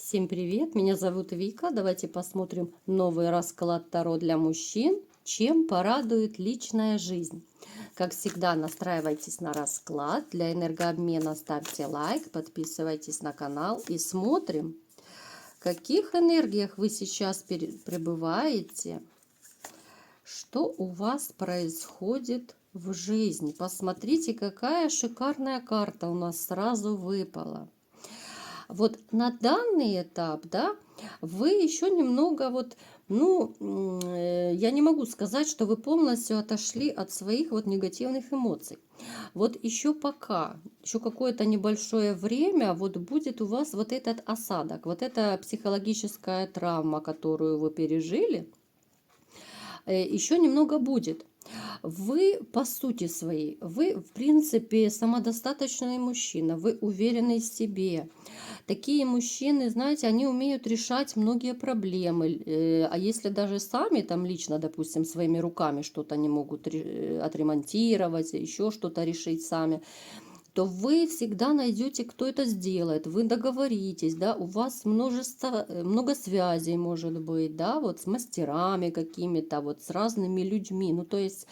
Всем привет, меня зовут Вика. Давайте посмотрим новый расклад Таро для мужчин. Чем порадует личная жизнь? Как всегда, настраивайтесь на расклад. Для энергообмена ставьте лайк, подписывайтесь на канал и смотрим, в каких энергиях вы сейчас пребываете, что у вас происходит в жизни. Посмотрите, какая шикарная карта у нас сразу выпала. Вот на данный этап, да, вы еще немного я не могу сказать, что вы полностью отошли от своих вот негативных эмоций. Вот еще пока, еще какое-то небольшое время вот будет у вас вот этот осадок, вот эта психологическая травма, которую вы пережили, еще немного будет. Вы, по сути своей, вы, в принципе, самодостаточный мужчина, вы уверенный в себе. Такие мужчины, знаете, они умеют решать многие проблемы. А если даже сами, там лично, допустим, своими руками что-то не могут отремонтировать, еще что-то решить сами, то вы всегда найдете, кто это сделает, вы договоритесь, да, у вас много связей может быть, да, вот с мастерами какими-то, вот с разными людьми, ну, то есть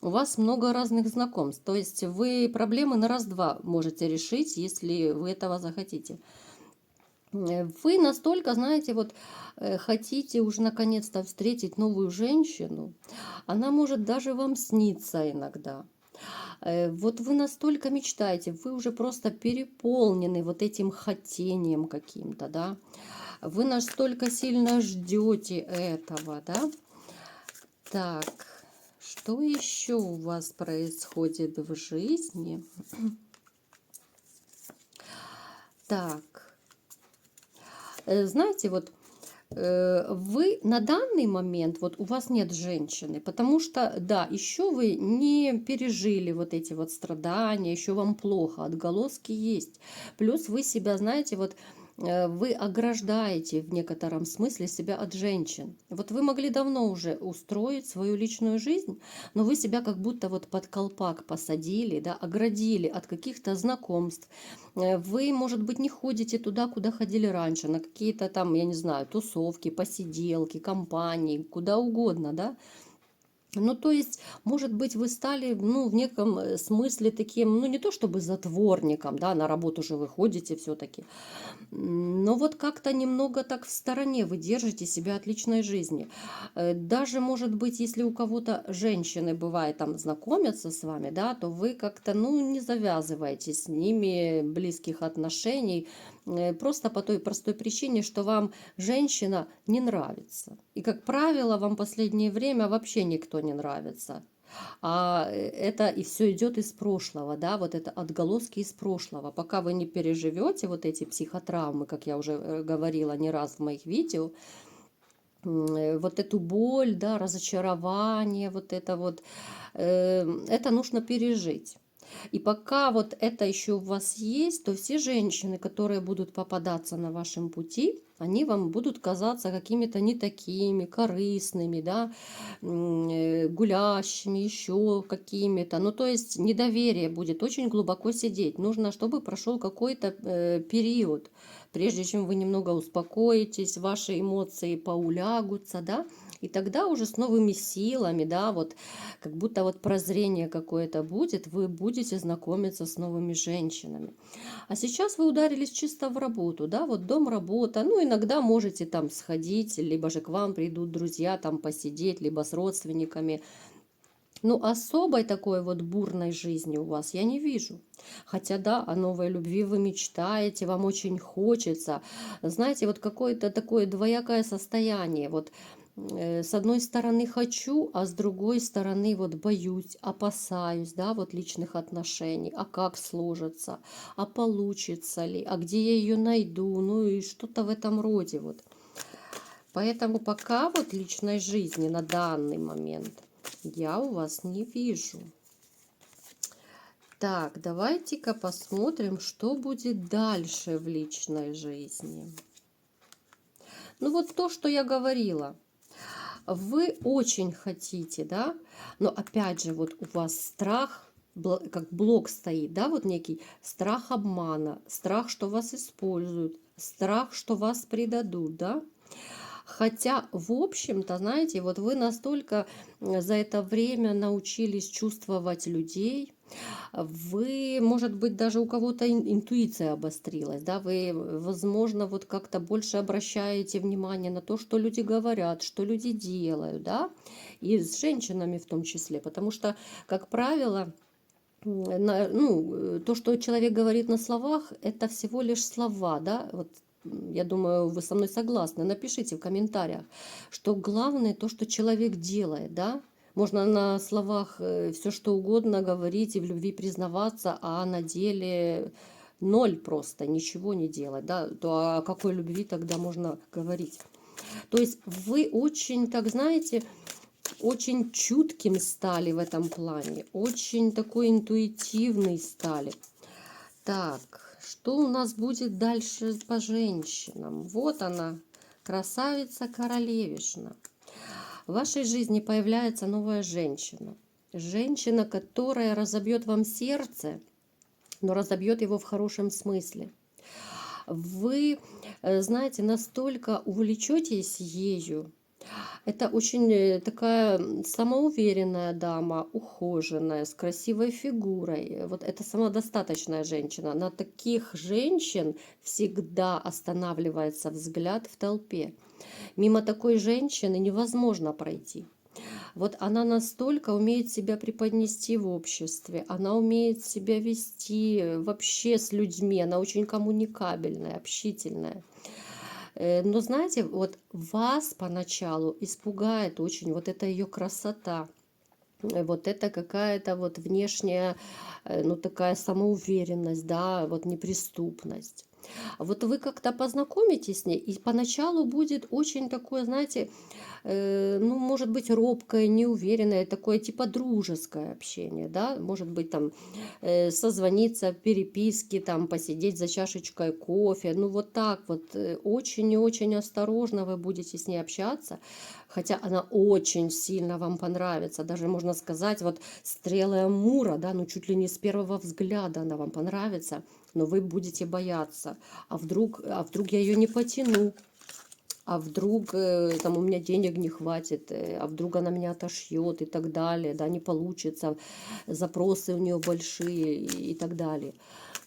у вас много разных знакомств, то есть вы проблемы на раз-два можете решить, если вы этого захотите. Вы настолько, знаете, хотите уже наконец-то встретить новую женщину, она может даже вам сниться иногда. Вот вы настолько мечтаете, вы уже просто переполнены вот этим хотением каким-то, да. Вы настолько сильно ждете этого, да. Так, что еще у вас происходит в жизни? Так, знаете, вы на данный момент, вот у вас нет женщины, потому что, да, еще вы не пережили вот эти вот страдания, еще вам плохо, отголоски есть. Плюс вы себя, знаете, вы ограждаете в некотором смысле себя от женщин. Вот вы могли давно уже устроить свою личную жизнь, но вы себя как будто вот под колпак посадили, да, оградили от каких-то знакомств. Вы, может быть, не ходите туда, куда ходили раньше, на какие-то там, я не знаю, тусовки, посиделки, компании, куда угодно, да. Ну, то есть, может быть, вы стали, ну, в неком смысле таким, ну, не то чтобы затворником, да, на работу же вы ходите все-таки, но вот как-то немного так в стороне вы держите себя от личной жизни. Даже, может быть, если у кого-то женщины, бывает, там знакомятся с вами, да, то вы как-то, ну, не завязываете с ними близких отношений, просто по той простой причине, что вам женщина не нравится. И, как правило, вам в последнее время вообще никто не нравится. Это и все идет из прошлого, да, вот это отголоски из прошлого. Пока вы не переживете вот эти психотравмы, как я уже говорила не раз в моих видео, вот эту боль, да, разочарование, это нужно пережить. И пока вот это еще у вас есть, то все женщины, которые будут попадаться на вашем пути, они вам будут казаться какими-то не такими, корыстными, да, гулящими, еще какими-то. Ну, то есть недоверие будет очень глубоко сидеть. Нужно, чтобы прошел какой-то период, прежде чем вы немного успокоитесь, ваши эмоции поулягутся, да, и тогда уже с новыми силами, да, вот как будто вот прозрение какое-то будет, вы будете знакомиться с новыми женщинами. А сейчас вы ударились чисто в работу, да, вот дом, работа, ну, иногда можете там сходить, либо же к вам придут друзья там посидеть, либо с родственниками. Ну, особой такой вот бурной жизни у вас я не вижу. Хотя, да, о новой любви вы мечтаете, вам очень хочется. Знаете, вот какое-то такое двоякое состояние. С одной стороны хочу, а с другой стороны вот боюсь, опасаюсь, да, вот личных отношений. А как сложится? А получится ли? А где я ее найду? Ну и что-то в этом роде вот. Поэтому пока вот личной жизни на данный момент я у вас не вижу. Так, давайте-ка посмотрим, что будет дальше в личной жизни. Ну вот то, что я говорила. Вы очень хотите, да, но опять же вот у вас страх, как блок стоит, да, вот некий страх обмана, страх, что вас используют, страх, что вас предадут, да? Хотя, в общем-то, знаете, вот вы настолько за это время научились чувствовать людей, вы, может быть, даже у кого-то интуиция обострилась, да, вы, возможно, вот как-то больше обращаете внимание на то, что люди говорят, что люди делают, да, и с женщинами в том числе, потому что, как правило, то, что человек говорит на словах, это всего лишь слова, да, вот я думаю, вы со мной согласны. Напишите в комментариях, что главное то, что человек делает, да. Можно на словах все что угодно говорить и в любви признаваться, а на деле ноль просто, ничего не делать, да. То о какой любви тогда можно говорить? То есть вы очень, так знаете, очень чутким стали в этом плане, очень такой интуитивный стали. Так, что у нас будет дальше по женщинам? Вот она, красавица-королевишна. В вашей жизни появляется новая женщина. Женщина, которая разобьет вам сердце, но разобьет его в хорошем смысле. Вы, знаете, настолько увлечетесь ею. Это очень такая самоуверенная дама, ухоженная, с красивой фигурой. Вот это самодостаточная женщина. На таких женщин всегда останавливается взгляд в толпе. Мимо такой женщины невозможно пройти. Вот она настолько умеет себя преподнести в обществе, она умеет себя вести вообще с людьми, она очень коммуникабельная, общительная. Но знаете, вот вас поначалу испугает очень вот эта ее красота, вот это какая-то вот внешняя, ну такая самоуверенность, да, вот неприступность. Вот вы как-то познакомитесь с ней, и поначалу будет очень такое, знаете, ну, может быть, робкое, неуверенное, такое типа дружеское общение, да, может быть, там, созвониться в переписке, там, посидеть за чашечкой кофе, ну, вот так вот, очень и очень осторожно вы будете с ней общаться, хотя она очень сильно вам понравится, даже можно сказать, вот стрелы Амура, да, ну, чуть ли не с первого взгляда она вам понравится, но вы будете бояться, а вдруг я ее не потяну, а вдруг там у меня денег не хватит, а вдруг она меня отошьет и так далее, да, не получится, запросы у нее большие и так далее.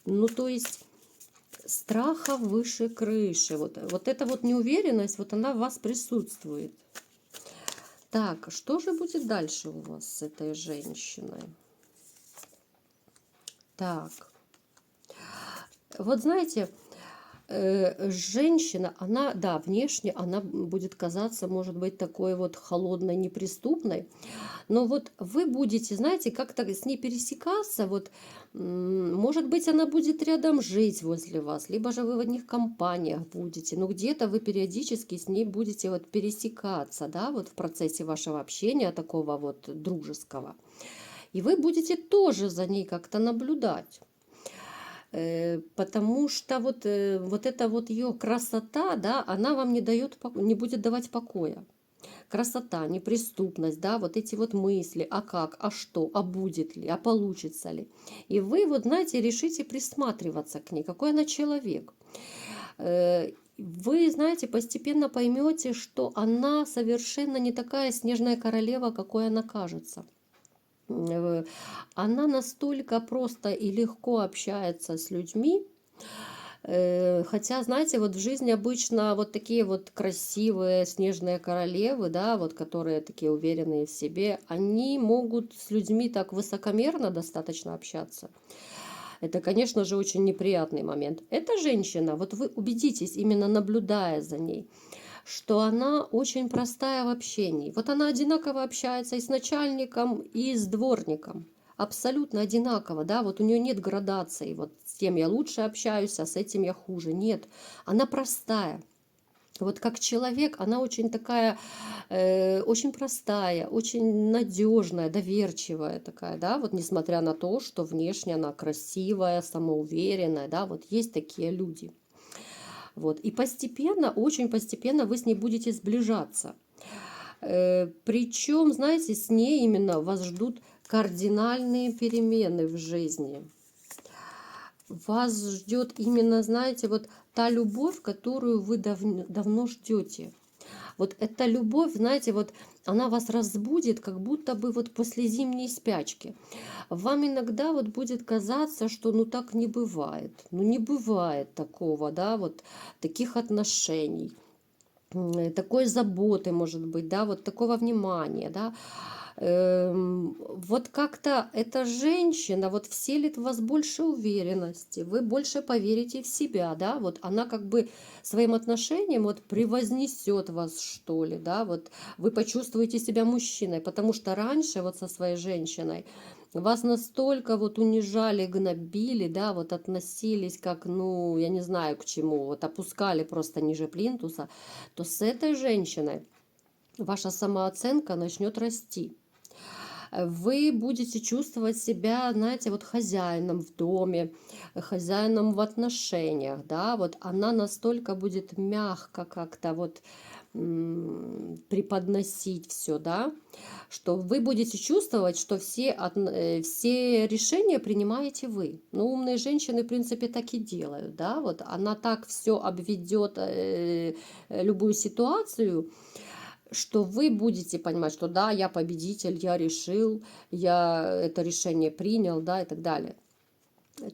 Ну, то есть страха выше крыши, вот эта вот неуверенность, вот она в вас присутствует. Так, что же будет дальше у вас с этой женщиной? Так, вот знаете, женщина, она, да, внешне она будет казаться, может быть, такой вот холодной, неприступной, но вот вы будете, знаете, как-то с ней пересекаться, вот, может быть, она будет рядом жить возле вас, либо же вы в одних компаниях будете, но где-то вы периодически с ней будете вот пересекаться, да, вот в процессе вашего общения, такого вот дружеского. И вы будете тоже за ней как-то наблюдать. Потому что вот эта вот ее красота, да, она вам не дает, не будет давать покоя. Красота, неприступность, да, вот эти вот мысли, а как, а что, а будет ли, а получится ли. И вы, вот знаете, решите присматриваться к ней, какой она человек. Вы, знаете, постепенно поймете, что она совершенно не такая снежная королева, какой она кажется. Она настолько просто и легко общается с людьми, хотя, знаете, вот в жизни обычно вот такие вот красивые снежные королевы, да, вот которые такие уверенные в себе, они могут с людьми так высокомерно достаточно общаться. Это, конечно же, очень неприятный момент. Эта женщина, вот вы убедитесь, именно наблюдая за ней, что она очень простая в общении. Вот она одинаково общается и с начальником, и с дворником. Абсолютно одинаково, да, вот у нее нет градации, вот с тем я лучше общаюсь, а с этим я хуже. Нет, она простая. Вот как человек, она очень такая, очень простая, очень надежная, доверчивая такая, да, вот несмотря на то, что внешне она красивая, самоуверенная, да, вот есть такие люди. Вот. И постепенно, очень постепенно вы с ней будете сближаться. Причем, знаете, с ней именно вас ждут кардинальные перемены в жизни. Вас ждет именно, знаете, вот та любовь, которую вы давно ждете. Вот эта любовь, знаете, вот она вас разбудит, как будто бы вот после зимней спячки. Вам иногда вот будет казаться, что ну так не бывает. Ну не бывает такого, да, вот таких отношений, такой заботы, может быть, да, вот такого внимания, да. Вот как-то эта женщина вот вселит в вас больше уверенности, вы больше поверите в себя, да, вот она как бы своим отношением вот превознесет вас, что ли, да, вот вы почувствуете себя мужчиной, потому что раньше вот со своей женщиной вас настолько вот унижали, гнобили, да, вот относились как, ну, я не знаю к чему, вот опускали просто ниже плинтуса, то с этой женщиной ваша самооценка начнет расти. Вы будете чувствовать себя, знаете, вот хозяином в доме, хозяином в отношениях, да, вот она настолько будет мягко как-то вот преподносить все, да, что вы будете чувствовать, что все решения принимаете вы. Ну, умные женщины, в принципе, так и делают, да, вот она так все обведет любую ситуацию, что вы будете понимать, что да, я победитель, я решил, я это решение принял, да, и так далее.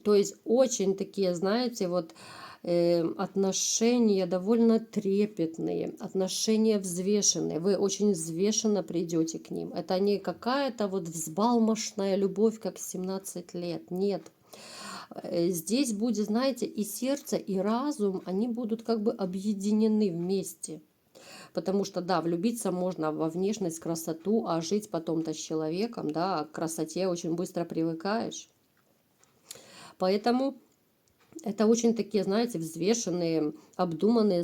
То есть очень такие, знаете, вот отношения довольно трепетные, отношения взвешенные. Вы очень взвешенно придете к ним. Это не какая-то вот взбалмошная любовь, как 17 лет. Нет. Здесь будет, знаете, и сердце, и разум, они будут как бы объединены вместе. Потому что, да, влюбиться можно во внешность, красоту, а жить потом-то с человеком, да, к красоте очень быстро привыкаешь. Поэтому это очень такие, знаете, взвешенные, обдуманные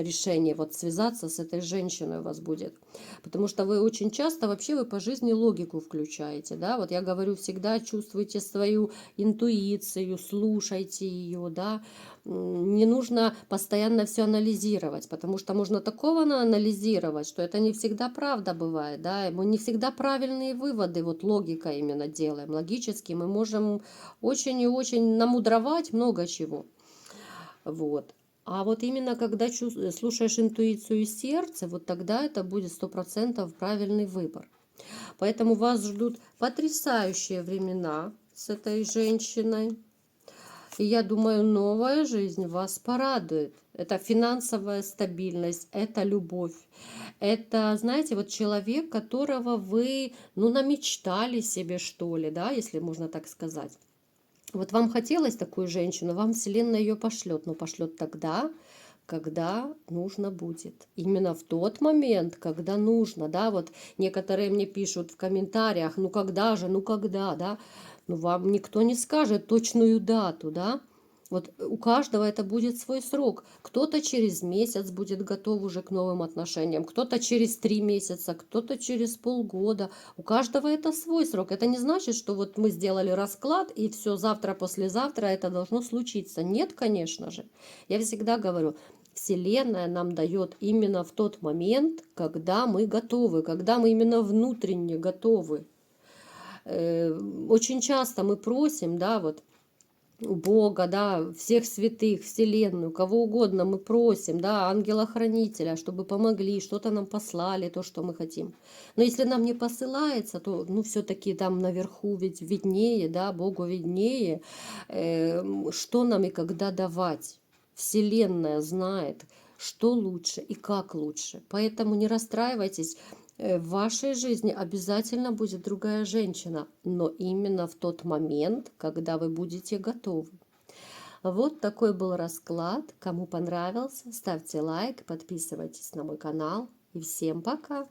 решения. Вот связаться с этой женщиной у вас будет. Потому что вы очень часто вообще вы по жизни логику включаете. Да? Вот я говорю, всегда чувствуйте свою интуицию, слушайте ее. Да? Не нужно постоянно все анализировать, потому что можно такого анализировать, что это не всегда правда бывает. Да? Мы не всегда правильные выводы, вот логика именно делаем. Логически мы можем очень и очень намудровать много чего. Вот. А вот именно когда слушаешь интуицию и сердце, вот тогда это будет 100% правильный выбор. Поэтому вас ждут потрясающие времена с этой женщиной. И я думаю, новая жизнь вас порадует. Это финансовая стабильность, это любовь. Это, знаете, вот человек, которого вы, ну, намечтали себе, что ли, да, если можно так сказать. Вот вам хотелось такую женщину, вам Вселенная ее пошлет, но пошлет тогда, когда нужно будет. Именно в тот момент, когда нужно, да, вот некоторые мне пишут в комментариях, ну когда же, ну когда, да, ну вам никто не скажет точную дату, да. Вот у каждого это будет свой срок. Кто-то через месяц будет готов уже к новым отношениям, кто-то через 3 месяца, кто-то через полгода. У каждого это свой срок. Это не значит, что вот мы сделали расклад и все, завтра, послезавтра это должно случиться. Нет, конечно же. Я всегда говорю, Вселенная нам дает именно в тот момент, когда мы готовы, когда мы именно внутренне готовы. Очень часто мы просим, да, вот Бога, да, всех святых, Вселенную, кого угодно мы просим, да, ангела-хранителя, чтобы помогли, что-то нам послали, то, что мы хотим. Но если нам не посылается, то, ну, все-таки там наверху ведь виднее, да, Богу виднее, что нам и когда давать. Вселенная знает, что лучше и как лучше. Поэтому не расстраивайтесь, в вашей жизни обязательно будет другая женщина, но именно в тот момент, когда вы будете готовы. Вот такой был расклад. Кому понравился, ставьте лайк, подписывайтесь на мой канал. И всем пока!